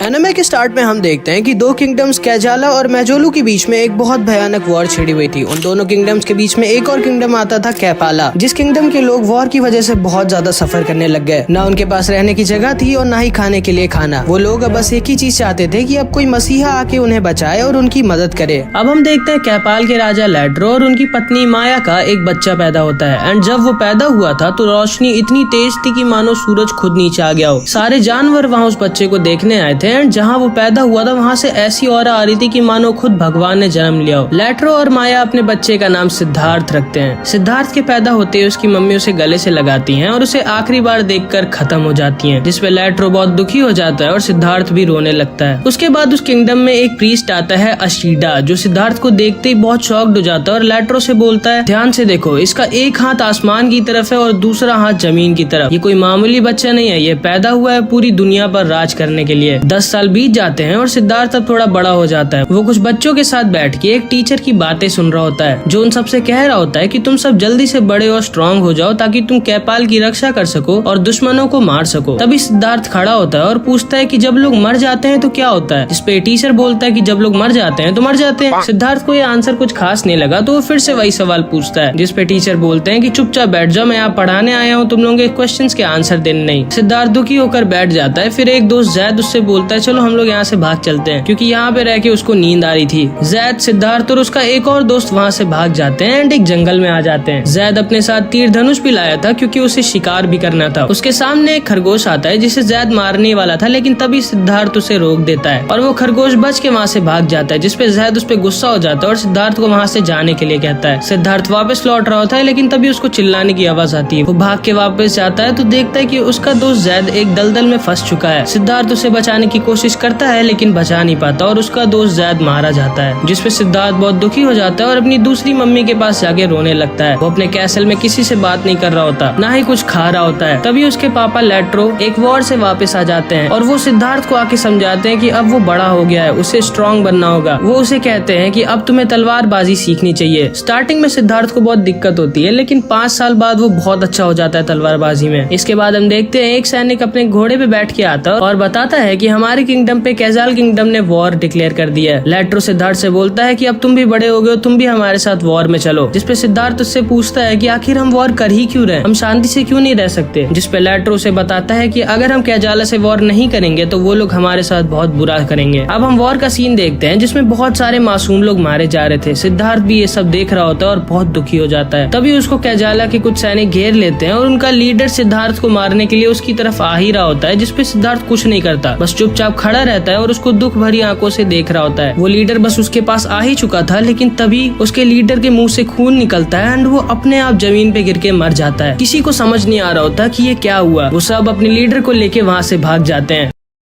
Anime के start में हम देखते हैं कि दो किंगडम्स कैजाला और मैजोलू के बीच में एक बहुत भयानक वॉर छिड़ी हुई थी। उन दोनों किंगडम्स के बीच में एक और किंगडम आता था कैपाला, जिस किंगडम के लोग वॉर की वजह से बहुत ज्यादा सफर करने लग गए। ना उनके पास रहने की जगह थी और ना ही खाने के लिए खाना। वो लोग अब बस एक ही चीज चाहते थे कि अब कोई मसीहा आके उन्हें बचाए और उनकी मदद करे। अब हम देखते हैं कैपाल के राजा लैट्रो और उनकी पत्नी माया का एक बच्चा पैदा होता है। एंड जब वो पैदा हुआ था तो रोशनी इतनी तेज थी कि मानो सूरज खुद नीचे आ गया हो। सारे जानवर वहाँ उस बच्चे को देखने आए थे। एंड जहाँ वो पैदा हुआ था वहाँ से ऐसी ऑरा आ रही थी कि मानो खुद भगवान ने जन्म लिया हो। लैट्रो और माया अपने बच्चे का नाम सिद्धार्थ रखते हैं। सिद्धार्थ के पैदा होते ही उसकी मम्मी उसे गले से लगाती हैं और उसे आखिरी बार देखकर खत्म हो जाती हैं, जिसपे लैट्रो बहुत दुखी हो जाता है और सिद्धार्थ भी रोने लगता है। उसके बाद उस किंगडम में एक प्रीस्ट आता है अशीडा, जो सिद्धार्थ को देखते ही बहुत शॉक्ड हो जाता है और लैट्रो से बोलता है, ध्यान से देखो, इसका एक हाथ आसमान की तरफ है और दूसरा हाथ जमीन की तरफ। ये कोई मामूली बच्चा नहीं है, ये पैदा हुआ है पूरी दुनिया पर राज करने के लिए। 10 साल बीत जाते हैं और सिद्धार्थ अब थोड़ा बड़ा हो जाता है। वो कुछ बच्चों के साथ बैठ के एक टीचर की बातें सुन रहा होता है, जो उन सबसे कह रहा होता है कि तुम सब जल्दी से बड़े और स्ट्रांग हो जाओ ताकि तुम कैपाल की रक्षा कर सको और दुश्मनों को मार सको। तभी सिद्धार्थ खड़ा होता है और पूछता है कि जब लोग मर जाते हैं तो क्या होता है, जिसपे टीचर बोलता है कि जब लोग मर जाते हैं तो मर जाते हैं। सिद्धार्थ को ये आंसर कुछ खास नहीं लगा तो वो फिर से वही सवाल पूछता है, जिसपे टीचर बोलते हैं कि चुपचाप बैठ जाओ, मैं यहाँ पढ़ाने आया हूँ, तुम लोगों के क्वेश्चंस के आंसर देने नहीं। सिद्धार्थ दुखी होकर बैठ जाता है। फिर एक दोस्त जैद उससे बोलता है, चलो हम लोग यहाँ से भाग चलते हैं, क्योंकि यहाँ पे रह के उसको नींद आ रही थी। जैद, सिद्धार्थ और उसका एक और दोस्त वहाँ से भाग जाते हैं एंड एक जंगल में आ जाते हैं। जैद अपने साथ तीर धनुष भी लाया था क्योंकि उसे शिकार भी करना था। उसके सामने एक खरगोश आता है जिसे जैद मारने वाला था, लेकिन तभी सिद्धार्थ उसे रोक देता है और वो खरगोश बच के वहाँ से भाग जाता है, जिसपे जैद उस पे गुस्सा हो जाता है और सिद्धार्थ को वहाँ से जाने के लिए कहता है। सिद्धार्थ वापस लौट रहा होता है, लेकिन तभी उसको चिल्लाने की आवाज आती है। वो भाग के वापस जाता है तो देखता है कि उसका दोस्त जैद एक दलदल में फंस चुका है। सिद्धार्थ उसे बचाने की कोशिश करता है लेकिन बचा नहीं पाता और उसका दोस्त जैद मारा जाता है, जिसपे सिद्धार्थ बहुत दुखी हो जाता है और अपनी दूसरी मम्मी के पास जाके रोने लगता है। वो अपने कैसल में किसी से बात नहीं कर रहा होता, ना ही कुछ खा रहा होता है। तभी उसके पापा लैट्रो एक वॉर से वापस आ जाते हैं और वो सिद्धार्थ को आके समझाते हैं कि अब वो बड़ा हो गया है, उसे स्ट्रॉन्ग बनना होगा। वो उसे कहते हैं कि अब तुम्हें तलवारबाजी सीखनी चाहिए। स्टार्टिंग में सिद्धार्थ को बहुत दिक्कत होती है, लेकिन 5 साल बाद वो बहुत अच्छा हो जाता है तलवारबाजी में। इसके बाद हम देखते हैं एक सैनिक अपने घोड़े पे बैठ के आता है और बताता है कि हमारे किंगडम पे कैजाल किंगडम ने वॉर डिक्लेयर कर दिया है। लैट्रो सिद्धार्थ से बोलता है कि अब तुम भी बड़े हो गए हो, तुम भी हमारे साथ वॉर में चलो। जिसपे सिद्धार्थ उससे पूछता है कि आखिर हम वॉर कर ही क्यों रहे, हम शांति से क्यों नहीं रह सकते। जिसपे लैट्रो से बताता है कि अगर हम कैजाला से वॉर नहीं करेंगे तो वो लोग हमारे साथ बहुत बुरा करेंगे। अब हम वॉर का सीन देखते हैं जिसमें बहुत सारे मासूम लोग मारे जा रहे थे। सिद्धार्थ भी ये सब देख रहा होता है और बहुत दुखी हो जाता है। तभी उसको कैजाला के कुछ सैनिक घेर लेते हैं और उनका लीडर सिद्धार्थ को मारने के लिए उसकी तरफ आ ही रहा होता है, जिसपे सिद्धार्थ कुछ नहीं करता, बस चुपचाप खड़ा रहता है और उसको दुख भरी आंखों से देख रहा होता है। वो लीडर बस उसके पास आ ही चुका था, लेकिन तभी उसके लीडर के मुंह से खून निकलता है एंड वो अपने आप जमीन पे गिर के मर जाता है। किसी को समझ नहीं आ रहा होता कि ये क्या हुआ। वो सब अपने लीडर को लेके वहाँ से भाग जाते हैं।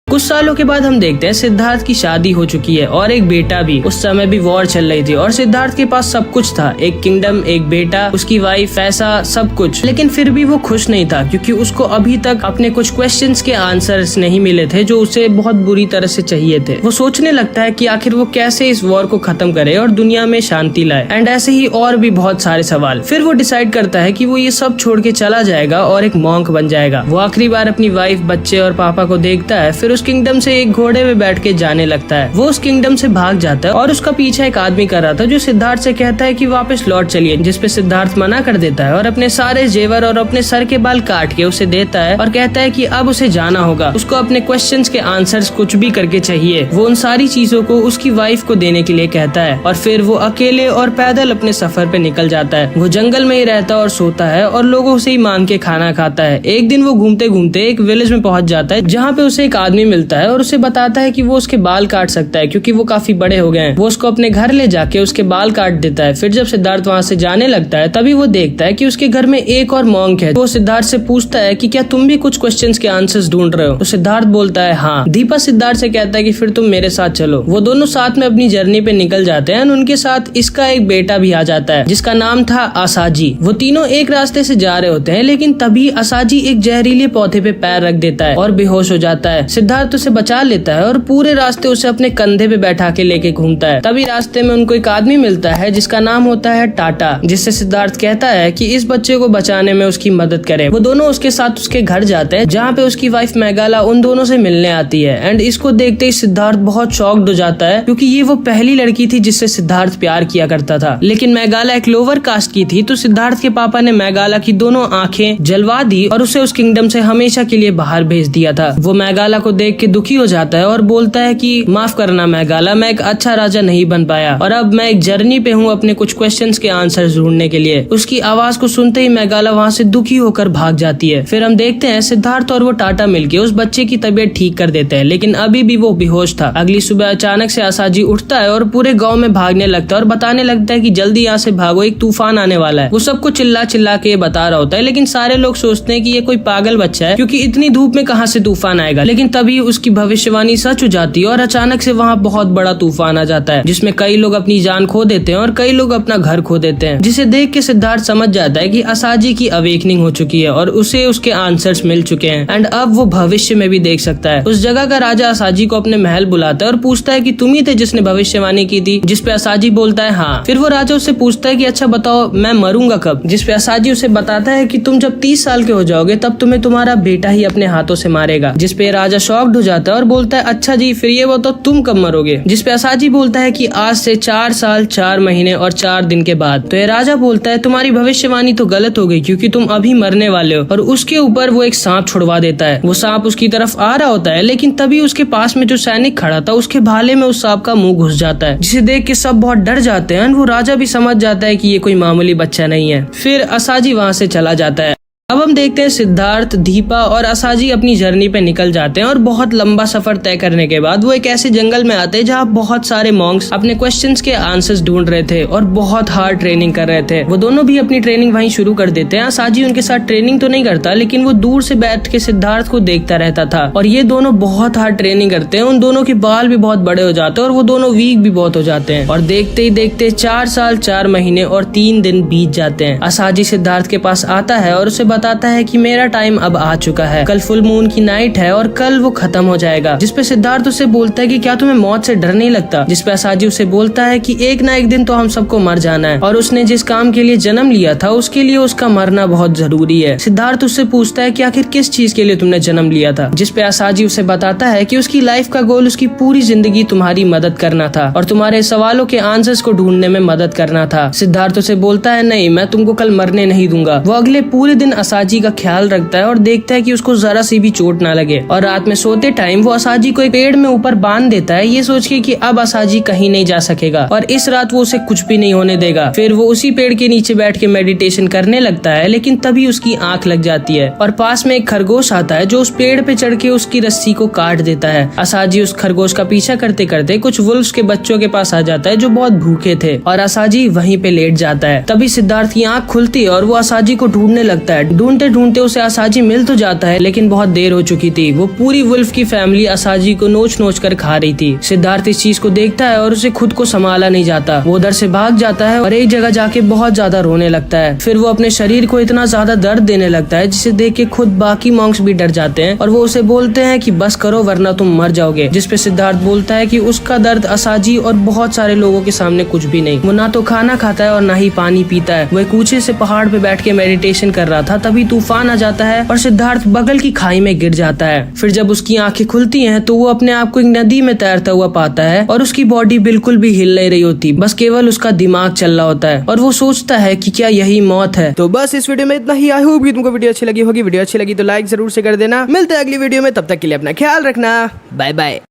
कुछ सालों के बाद हम देखते हैं सिद्धार्थ की शादी हो चुकी है और एक बेटा भी। उस समय भी वॉर चल रही थी और सिद्धार्थ के पास सब कुछ था, एक किंगडम, एक बेटा, उसकी वाइफ, पैसा, सब कुछ। लेकिन फिर भी वो खुश नहीं था क्योंकि उसको अभी तक अपने कुछ क्वेश्चंस के आंसर्स नहीं मिले थे जो उसे बहुत बुरी तरह से चाहिए थे। वो सोचने लगता है कि आखिर वो कैसे इस वॉर को खत्म करे और दुनिया में शांति लाए, एंड ऐसे ही और भी बहुत सारे सवाल। फिर वो डिसाइड करता है कि वो ये सब छोड़ के चला जाएगा और एक मॉन्क बन जाएगा। वो आखिरी बार अपनी वाइफ, बच्चे और पापा को देखता है, फिर उस किंगडम से एक घोड़े में बैठ के जाने लगता है। वो उस किंगडम से भाग जाता है और उसका पीछा एक आदमी कर रहा था जो सिद्धार्थ से कहता है कि वापस लौट चलिए, जिसपे सिद्धार्थ मना कर देता है और अपने सारे जेवर और अपने सर के बाल काट के उसे देता है और कहता है कि अब उसे जाना होगा। उसको अपने क्वेश्चंस के आंसर्स कुछ भी करके चाहिए। वो उन सारी चीजों को उसकी वाइफ को देने के लिए कहता है और फिर वो अकेले और पैदल अपने सफर पे निकल जाता है। वो जंगल में ही रहता और सोता है और लोगों से ही मांग के खाना खाता है। एक दिन वो घूमते घूमते एक विलेज में पहुंच जाता है जहाँ पे उसे एक आदमी मिलता है और उसे बताता है कि वो उसके बाल काट सकता है क्योंकि वो काफी बड़े हो गए हैं। वो उसको अपने घर ले जाके उसके बाल काट देता है। फिर जब सिद्धार्थ वहाँ से जाने लगता है तभी वो देखता है कि उसके घर में एक और मॉन्क है। वो सिद्धार्थ से पूछता है कि क्या तुम भी कुछ क्वेश्चंस के आंसर्स ढूंढ रहे हो। तो सिद्धार्थ बोलता है हाँ। दीपा सिद्धार्थ से कहता है कि फिर तुम मेरे साथ चलो। वो दोनों साथ में अपनी जर्नी पे निकल जाते हैं। उनके साथ इसका एक बेटा भी आ जाता है जिसका नाम था आसाजी। वो तीनों एक रास्ते से जा रहे होते हैं, लेकिन तभी आसाजी एक जहरीले पौधे पे पैर रख देता है और बेहोश हो जाता है। सिद्धार्थ सिद्धार्थ उसे बचा लेता है और पूरे रास्ते उसे अपने कंधे पे बैठा के लेके घूमता है। तभी रास्ते में उनको एक आदमी मिलता है जिसका नाम होता है टाटा, जिससे सिद्धार्थ कहता है कि इस बच्चे को बचाने में उसकी मदद करे। वो दोनों उसके साथ उसके घर जाते हैं जहाँ पे उसकी वाइफ मेघाला उन दोनों से मिलने आती है। एंड इसको देखते ही सिद्धार्थ बहुत शॉक्ड हो जाता है क्योंकि ये वो पहली लड़की थी जिससे सिद्धार्थ प्यार किया करता था। लेकिन मेघाला एक लोअर कास्ट की थी, तो सिद्धार्थ के पापा ने मेघाला की दोनों आंखें जलवा दी और उसे उस किंगडम से हमेशा के लिए बाहर भेज दिया था। वो मेघाला को देख के दुखी हो जाता है और बोलता है कि माफ करना मेघाला, मैं एक अच्छा राजा नहीं बन पाया और अब मैं एक जर्नी पे हूँ अपने कुछ क्वेश्चंस के आंसर ढूंढने के लिए। उसकी आवाज को सुनते ही मेघाला वहाँ से दुखी होकर भाग जाती है। फिर हम देखते हैं सिद्धार्थ और वो टाटा मिलके उस बच्चे की तबीयत ठीक कर देते हैं, लेकिन अभी भी वो बेहोश था। अगली सुबह अचानक से आसाजी उठता है और पूरे गांव में भागने लगता है और बताने लगता है कि जल्दी यहाँ से भागो, एक तूफान आने वाला है। वो सबको चिल्ला चिल्ला के बता रहा होता है, लेकिन सारे लोग सोचते हैं कि ये कोई पागल बच्चा है क्योंकि इतनी धूप में कहाँ से तूफान आएगा। लेकिन तभी उसकी भविष्यवाणी सच हो जाती है और अचानक से वहाँ बहुत बड़ा तूफान आ जाता है जिसमें कई लोग अपनी जान खो देते हैं और कई लोग अपना घर खो देते हैं, जिसे देख के सिद्धार्थ समझ जाता है कि आसाजी की अवेकनिंग हो चुकी है और उसे उसके आंसर्स मिल चुके हैं एंड अब वो भविष्य में भी देख सकता है। उस जगह का राजा आसाजी को अपने महल बुलाता है और पूछता है कि तुम ही थे जिसने भविष्यवाणी की थी, जिसपे आसाजी बोलता है हाँ। फिर वो राजा उससे पूछता है कि अच्छा बताओ मैं मरूंगा कब, जिसपे आसाजी उसे बताता है कि तुम जब 30 साल के हो जाओगे तब तुम्हें तुम्हारा बेटा ही अपने हाथों से मारेगा। जिसपे राजा शॉक्ड हो जाता है और बोलता है अच्छा जी फिर ये बताओ तुम कब मरोगे, जिसपे आसाजी बोलता है कि आज से 4 साल 4 महीने और 4 दिन के बाद। तो ये राजा बोलता है तुम्हारी भविष्यवाणी तो गलत हो गई क्योंकि तुम अभी मरने वाले हो। और उसके ऊपर वो एक सांप छुड़वा देता है। वो सांप उसकी तरफ आ रहा होता है, लेकिन तभी उसके पास में जो सैनिक खड़ा था उसके भाले में उस सांप का मुंह घुस जाता है, जिसे देख के सब बहुत डर जाते हैं। वो राजा भी समझ जाता है कि ये कोई मामूली बच्चा नहीं है। फिर आसाजी वहाँ से चला जाता है। अब हम देखते हैं सिद्धार्थ, दीपा और आसाजी अपनी जर्नी पे निकल जाते हैं और बहुत लंबा सफर तय करने के बाद वो एक ऐसे जंगल में आते हैं जहाँ बहुत सारे मॉन्क्स अपने क्वेश्चंस के आंसर्स ढूंढ रहे थे और बहुत हार्ड ट्रेनिंग कर रहे थे। वो दोनों भी अपनी ट्रेनिंग वहीं शुरू कर देते हैं। आसाजी उनके साथ ट्रेनिंग तो नहीं करता, लेकिन वो दूर से बैठ के सिद्धार्थ को देखता रहता था और ये दोनों बहुत हार्ड ट्रेनिंग करते हैं। उन दोनों के बाल भी बहुत बड़े हो जाते हैं और वो दोनों वीक भी बहुत हो जाते हैं। और देखते ही देखते 4 साल 4 महीने और 3 दिन बीत जाते हैं। आसाजी सिद्धार्थ के पास आता है और उसे बताता है कि मेरा टाइम अब आ चुका है, कल फुल मून की नाइट है और कल वो खत्म हो जाएगा। जिसपे सिद्धार्थ उसे बोलता है कि क्या तुम्हें मौत से डर नहीं लगता, जिसपे आसाजी उसे बोलता है कि एक ना एक दिन तो हम सबको मर जाना है और उसने जिस काम के लिए जन्म लिया था उसके लिए उसका मरना बहुत जरूरी है। सिद्धार्थ उससे पूछता है कि आखिर किस चीज के लिए तुमने जन्म लिया था, जिसपे आसाजी उसे बताता है कि उसकी लाइफ का गोल उसकी पूरी जिंदगी तुम्हारी मदद करना था और तुम्हारे सवालों के आंसर्स को ढूंढने में मदद करना था। सिद्धार्थ उसे बोलता है नहीं, मैं तुमको कल मरने नहीं दूंगा। वो अगले पूरे दिन आसाजी का ख्याल रखता है और देखता है कि उसको जरा सी भी चोट ना लगे। और रात में सोते टाइम वो आसाजी को एक पेड़ में ऊपर बांध देता है, ये सोच के कि अब आसाजी कहीं नहीं जा सकेगा और इस रात वो उसे कुछ भी नहीं होने देगा। फिर वो उसी पेड़ के नीचे बैठ के मेडिटेशन करने लगता है, लेकिन तभी उसकी आंख लग जाती है और पास में एक खरगोश आता है जो उस पेड़ पे चढ़ के उसकी रस्सी को काट देता है। आसाजी उस खरगोश का पीछा करते करते कुछ वुल्फ्स के बच्चों के पास आ जाता है जो बहुत भूखे थे और आसाजी वहीं पे लेट जाता है। तभी सिद्धार्थ की आंख खुलती है और वो आसाजी को ढूंढने लगता है। ढूंढते ढूंढते उसे आसाजी मिल तो जाता है, लेकिन बहुत देर हो चुकी थी। वो पूरी वुल्फ की फैमिली आसाजी को नोच नोच कर खा रही थी। सिद्धार्थ इस चीज को देखता है और उसे खुद को संभाला नहीं जाता। वो उधर से भाग जाता है और एक जगह जाके बहुत ज्यादा रोने लगता है। फिर वो अपने शरीर को इतना ज्यादा दर्द देने लगता है जिसे देख के खुद बाकी मॉन्क्स भी डर जाते हैं और वो उसे बोलते हैं कि बस करो वरना तुम मर जाओगे। जिसपे सिद्धार्थ बोलता है कि उसका दर्द आसाजी और बहुत सारे लोगों के सामने कुछ भी नहीं। वो ना तो खाना खाता है और ना ही पानी पीता है। वो एक ऊंचे से पहाड़ पे बैठ के मेडिटेशन कर रहा था, तभी तूफान आ जाता है और सिद्धार्थ बगल की खाई में गिर जाता है। फिर जब उसकी आंखें खुलती हैं तो वो अपने आप को एक नदी में तैरता हुआ पाता है और उसकी बॉडी बिल्कुल भी हिल नहीं रही होती, बस केवल उसका दिमाग चल रहा होता है और वो सोचता है कि क्या यही मौत है। तो बस इस वीडियो में इतना ही। आई होप कि तुमको वीडियो अच्छी लगी होगी। वीडियो अच्छी लगी तो लाइक जरूर से कर देना। मिलते हैं अगली वीडियो में, तब तक के लिए अपना ख्याल रखना। Bye bye.